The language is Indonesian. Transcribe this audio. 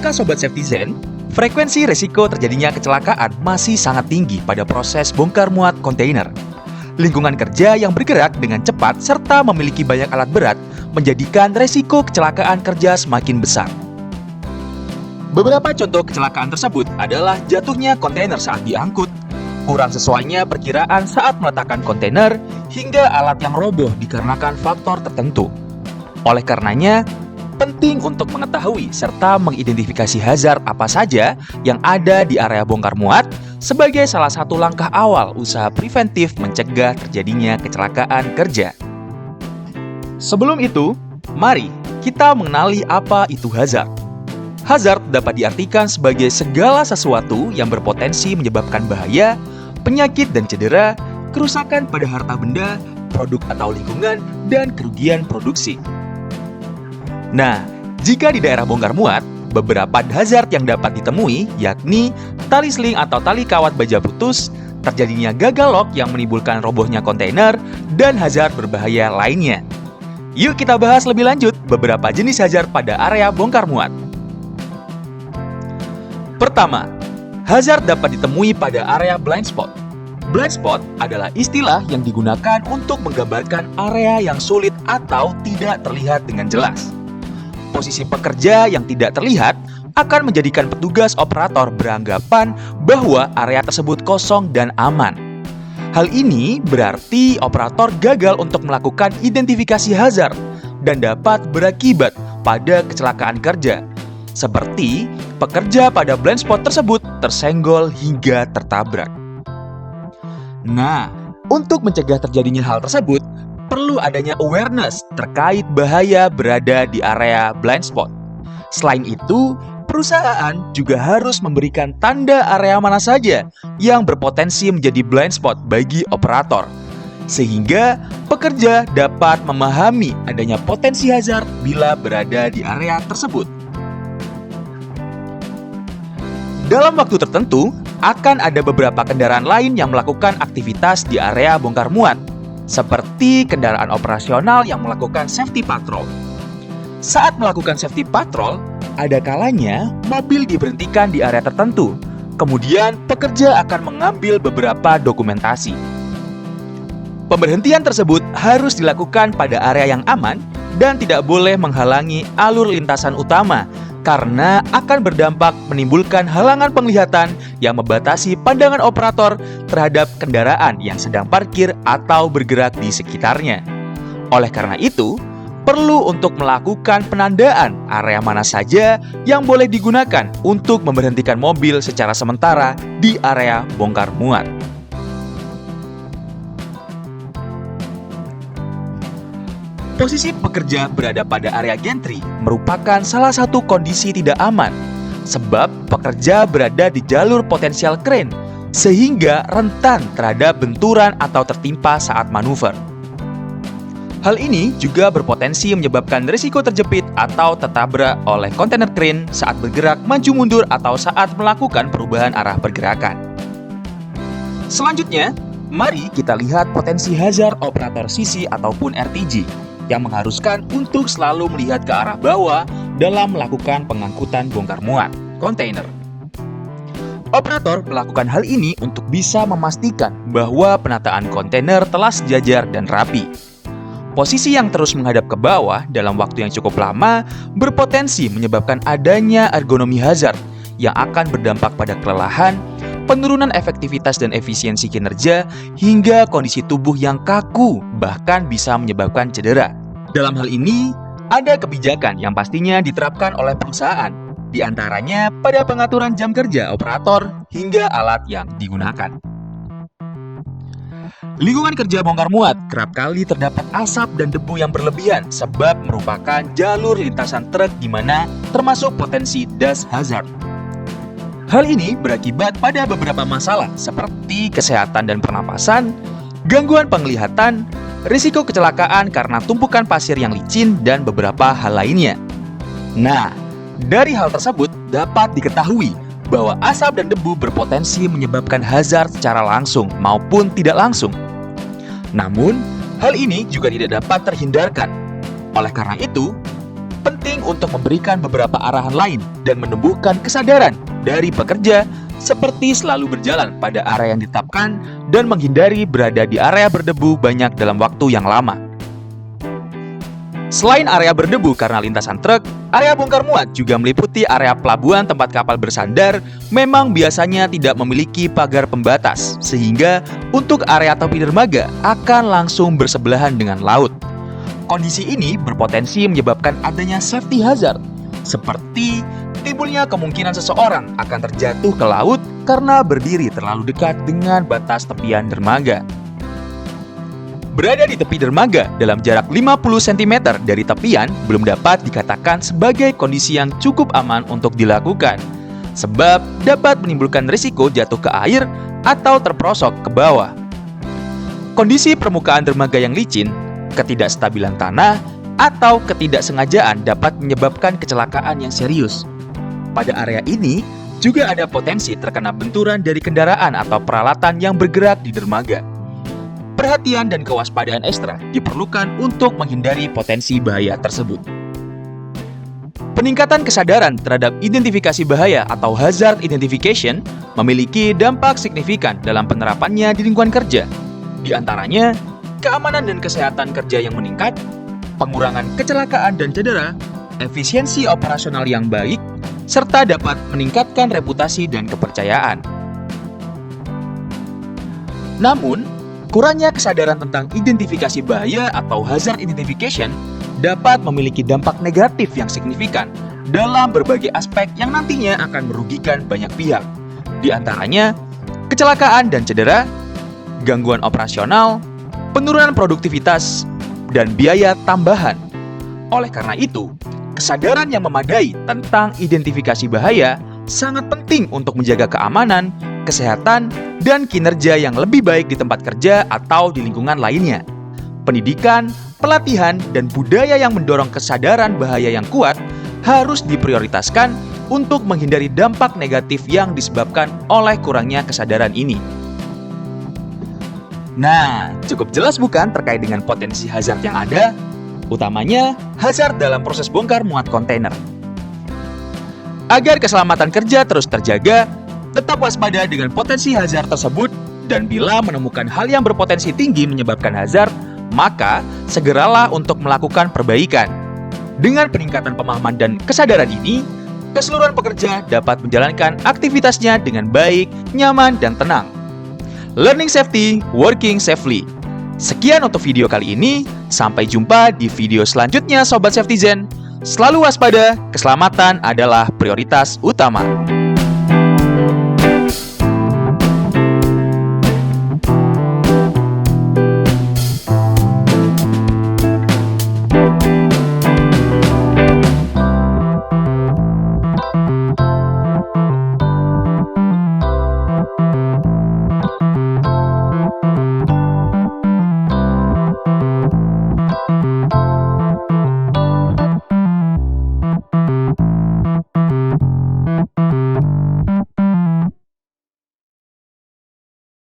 Tahukah Sobat Safety Zen, frekuensi resiko terjadinya kecelakaan masih sangat tinggi pada proses bongkar muat kontainer. Lingkungan kerja yang bergerak dengan cepat serta memiliki banyak alat berat menjadikan resiko kecelakaan kerja semakin besar. Beberapa contoh kecelakaan tersebut adalah jatuhnya kontainer saat diangkut, kurang sesuainya perkiraan saat meletakkan kontainer, hingga alat yang roboh dikarenakan faktor tertentu. Oleh karenanya, penting untuk mengetahui serta mengidentifikasi hazard apa saja yang ada di area bongkar muat sebagai salah satu langkah awal usaha preventif mencegah terjadinya kecelakaan kerja. Sebelum itu, mari kita mengenali apa itu hazard. Hazard dapat diartikan sebagai segala sesuatu yang berpotensi menyebabkan bahaya, penyakit dan cedera, kerusakan pada harta benda, produk atau lingkungan, dan kerugian produksi. Nah, jika di daerah bongkar muat, beberapa hazard yang dapat ditemui yakni tali seling atau tali kawat baja putus, terjadinya gagal lock yang menimbulkan robohnya kontainer, dan hazard berbahaya lainnya. Yuk kita bahas lebih lanjut beberapa jenis hazard pada area bongkar muat. Pertama, hazard dapat ditemui pada area blind spot. Blind spot adalah istilah yang digunakan untuk menggambarkan area yang sulit atau tidak terlihat dengan jelas. Posisi pekerja yang tidak terlihat akan menjadikan petugas operator beranggapan bahwa area tersebut kosong dan aman. Hal ini berarti operator gagal untuk melakukan identifikasi hazard dan dapat berakibat pada kecelakaan kerja, seperti pekerja pada blind spot tersebut tersenggol hingga tertabrak. Nah, untuk mencegah terjadinya hal tersebut, perlu adanya awareness terkait bahaya berada di area blind spot. Selain itu, perusahaan juga harus memberikan tanda area mana saja yang berpotensi menjadi blind spot bagi operator, sehingga pekerja dapat memahami adanya potensi hazard bila berada di area tersebut. Dalam waktu tertentu, akan ada beberapa kendaraan lain yang melakukan aktivitas di area bongkar muat, seperti kendaraan operasional yang melakukan safety patrol. Saat melakukan safety patrol, ada kalanya mobil diberhentikan di area tertentu, kemudian pekerja akan mengambil beberapa dokumentasi. Pemberhentian tersebut harus dilakukan pada area yang aman dan tidak boleh menghalangi alur lintasan utama, karena akan berdampak menimbulkan halangan penglihatan yang membatasi pandangan operator terhadap kendaraan yang sedang parkir atau bergerak di sekitarnya. Oleh karena itu, perlu untuk melakukan penandaan area mana saja yang boleh digunakan untuk memberhentikan mobil secara sementara di area bongkar muat. Posisi pekerja berada pada area gantry merupakan salah satu kondisi tidak aman, sebab pekerja berada di jalur potensial kren, sehingga rentan terhadap benturan atau tertimpa saat manuver. Hal ini juga berpotensi menyebabkan risiko terjepit atau tertabrak oleh kontainer kren saat bergerak maju mundur atau saat melakukan perubahan arah pergerakan. Selanjutnya, mari kita lihat potensi hazard operator CC ataupun RTG yang mengharuskan untuk selalu melihat ke arah bawah dalam melakukan pengangkutan bongkar muat kontainer. Operator melakukan hal ini untuk bisa memastikan bahwa penataan kontainer telah sejajar dan rapi. Posisi yang terus menghadap ke bawah dalam waktu yang cukup lama berpotensi menyebabkan adanya ergonomi hazard yang akan berdampak pada kelelahan, penurunan efektivitas dan efisiensi kinerja, hingga kondisi tubuh yang kaku, bahkan bisa menyebabkan cedera. Dalam hal ini, ada kebijakan yang pastinya diterapkan oleh perusahaan, di antaranya pada pengaturan jam kerja operator hingga alat yang digunakan. Lingkungan kerja bongkar muat kerap kali terdapat asap dan debu yang berlebihan sebab merupakan jalur lintasan truk di mana termasuk potensi dust hazard. Hal ini berakibat pada beberapa masalah seperti kesehatan dan pernapasan, gangguan penglihatan, risiko kecelakaan karena tumpukan pasir yang licin, dan beberapa hal lainnya. Nah, dari hal tersebut dapat diketahui bahwa asap dan debu berpotensi menyebabkan hazard secara langsung maupun tidak langsung. Namun, hal ini juga tidak dapat terhindarkan. Oleh karena itu, penting untuk memberikan beberapa arahan lain dan menumbuhkan kesadaran dari pekerja seperti selalu berjalan pada area yang ditetapkan dan menghindari berada di area berdebu banyak dalam waktu yang lama. Selain area berdebu karena lintasan truk, area bongkar muat juga meliputi area pelabuhan tempat kapal bersandar memang biasanya tidak memiliki pagar pembatas, sehingga untuk area tepi dermaga akan langsung bersebelahan dengan laut. Kondisi ini berpotensi menyebabkan adanya safety hazard, seperti timbulnya kemungkinan seseorang akan terjatuh ke laut karena berdiri terlalu dekat dengan batas tepian dermaga. Berada di tepi dermaga dalam jarak 50 cm dari tepian belum dapat dikatakan sebagai kondisi yang cukup aman untuk dilakukan, sebab dapat menimbulkan risiko jatuh ke air atau terperosok ke bawah. Kondisi permukaan dermaga yang licin, ketidakstabilan tanah, atau ketidaksengajaan dapat menyebabkan kecelakaan yang serius. Pada area ini, juga ada potensi terkena benturan dari kendaraan atau peralatan yang bergerak di dermaga. Perhatian dan kewaspadaan ekstra diperlukan untuk menghindari potensi bahaya tersebut. Peningkatan kesadaran terhadap identifikasi bahaya atau hazard identification memiliki dampak signifikan dalam penerapannya di lingkungan kerja. Di antaranya, keamanan dan kesehatan kerja yang meningkat, pengurangan kecelakaan dan cedera, efisiensi operasional yang baik, serta dapat meningkatkan reputasi dan kepercayaan. Namun, kurangnya kesadaran tentang identifikasi bahaya atau hazard identification dapat memiliki dampak negatif yang signifikan dalam berbagai aspek yang nantinya akan merugikan banyak pihak. Di antaranya, kecelakaan dan cedera, gangguan operasional, penurunan produktivitas, dan biaya tambahan. Oleh karena itu, kesadaran yang memadai tentang identifikasi bahaya sangat penting untuk menjaga keamanan, kesehatan, dan kinerja yang lebih baik di tempat kerja atau di lingkungan lainnya. Pendidikan, pelatihan, dan budaya yang mendorong kesadaran bahaya yang kuat harus diprioritaskan untuk menghindari dampak negatif yang disebabkan oleh kurangnya kesadaran ini. Nah, cukup jelas bukan terkait dengan potensi hazard yang ada? Utamanya, hazard dalam proses bongkar muat kontainer. Agar keselamatan kerja terus terjaga, tetap waspada dengan potensi hazard tersebut, dan bila menemukan hal yang berpotensi tinggi menyebabkan hazard, maka segeralah untuk melakukan perbaikan. Dengan peningkatan pemahaman dan kesadaran ini, keseluruhan pekerja dapat menjalankan aktivitasnya dengan baik, nyaman, dan tenang. Learning safety, working safely. Sekian untuk video kali ini, sampai jumpa di video selanjutnya Sobat Safety Zen. Selalu waspada, keselamatan adalah prioritas utama.